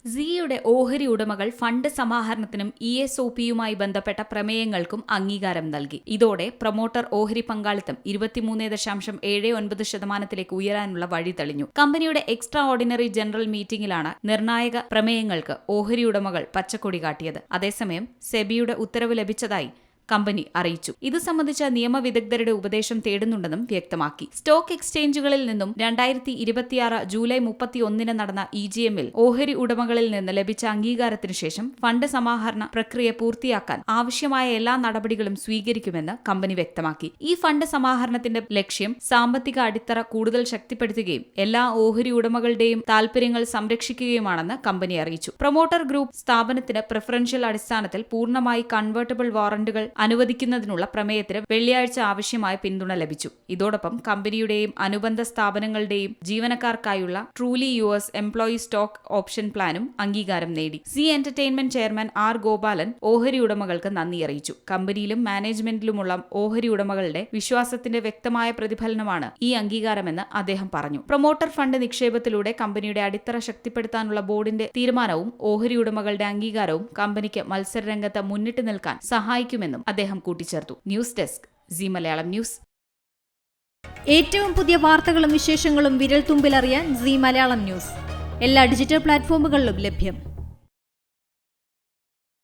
സിയുടെ ഓഹരി ഉടമകൾ ഫണ്ട് സമാഹരണത്തിനും ESOPയുമായി ബന്ധപ്പെട്ട പ്രമേയങ്ങൾക്കും അംഗീകാരം നൽകി. ഇതോടെ പ്രൊമോട്ടർ ഓഹരി പങ്കാളിത്തം 23.79% ഉയരാനുള്ള വഴി തെളിഞ്ഞു. കമ്പനിയുടെ എക്സ്ട്രാ ഓർഡിനറി ജനറൽ മീറ്റിംഗിലാണ് നിർണായക പ്രമേയങ്ങൾക്ക് ഓഹരി ഉടമകൾ പച്ചക്കൊടി കാട്ടിയത്. അതേസമയം സെബിയുടെ ഉത്തരവ് ലഭിച്ചതായി കമ്പനി അറിയിച്ചു. ഇത് സംബന്ധിച്ച നിയമവിദഗ്ധരുടെ ഉപദേശം തേടുന്നുണ്ടെന്നും വ്യക്തമാക്കി. സ്റ്റോക്ക് എക്സ്ചേഞ്ചുകളിൽ നിന്നും 2026 ജൂലൈ 31 നടന്ന EGMൽ ഓഹരി ഉടമകളിൽ നിന്ന് ലഭിച്ച അംഗീകാരത്തിനു ശേഷം ഫണ്ട് സമാഹരണ പ്രക്രിയ പൂർത്തിയാക്കാൻ ആവശ്യമായ എല്ലാ നടപടികളും സ്വീകരിക്കുമെന്ന് കമ്പനി വ്യക്തമാക്കി. ഈ ഫണ്ട് സമാഹരണത്തിന്റെ ലക്ഷ്യം സാമ്പത്തിക അടിത്തറ കൂടുതൽ ശക്തിപ്പെടുത്തുകയും എല്ലാ ഓഹരി ഉടമകളുടെയും താൽപര്യങ്ങൾ സംരക്ഷിക്കുകയുമാണെന്ന് കമ്പനി അറിയിച്ചു. പ്രൊമോട്ടർ ഗ്രൂപ്പ് സ്ഥാപനത്തിന് പ്രിഫറൻഷ്യൽ അടിസ്ഥാനത്തിൽ പൂർണ്ണമായി കൺവേർട്ടബിൾ വാറന്റുകൾ അനുവദിക്കുന്നതിനുള്ള പ്രമേയത്തിന് വെള്ളിയാഴ്ച ആവശ്യമായ പിന്തുണ ലഭിച്ചു. ഇതോടൊപ്പം കമ്പനിയുടെയും അനുബന്ധ സ്ഥാപനങ്ങളുടെയും ജീവനക്കാർക്കായുള്ള truly US employee stock option പ്ലാനും അംഗീകാരം നേടി. Zee entertainment chairman R Gopalan ഓഹരി ഉടമകൾക്ക് നന്ദി അറിയിച്ചു. കമ്പനിയിലും മാനേജ്മെന്റിലുമുള്ള ഓഹരി ഉടമകളുടെ വിശ്വാസത്തിന്റെ വ്യക്തമായ പ്രതിഫലനമാണ് ഈ അംഗീകാരമെന്ന് അദ്ദേഹം പറഞ്ഞു. പ്രൊമോട്ടർ ഫണ്ട് നിക്ഷേപത്തിലൂടെ കമ്പനിയുടെ അടിത്തറ ശക്തിപ്പെടുത്താനുള്ള ബോർഡിന്റെ തീരുമാനവും ഓഹരി ഉടമകളുടെ അംഗീകാരവും കമ്പനിക്ക് മത്സരരംഗത്ത് മുന്നിട്ട് നിൽക്കാൻ സഹായിക്കുമെന്നും അദ്ദേഹം കൂട്ടിച്ചേർത്തു. News desk C Malayalam news. ഏറ്റവും പുതിയ വാർത്തകളും വിശേഷങ്ങളും വിരൽ തുമ്പിലറിയാൻ സി മലയാളം ന്യൂസ് എല്ലാ ഡിജിറ്റൽ പ്ലാറ്റ്ഫോമുകളിലും ലഭ്യം.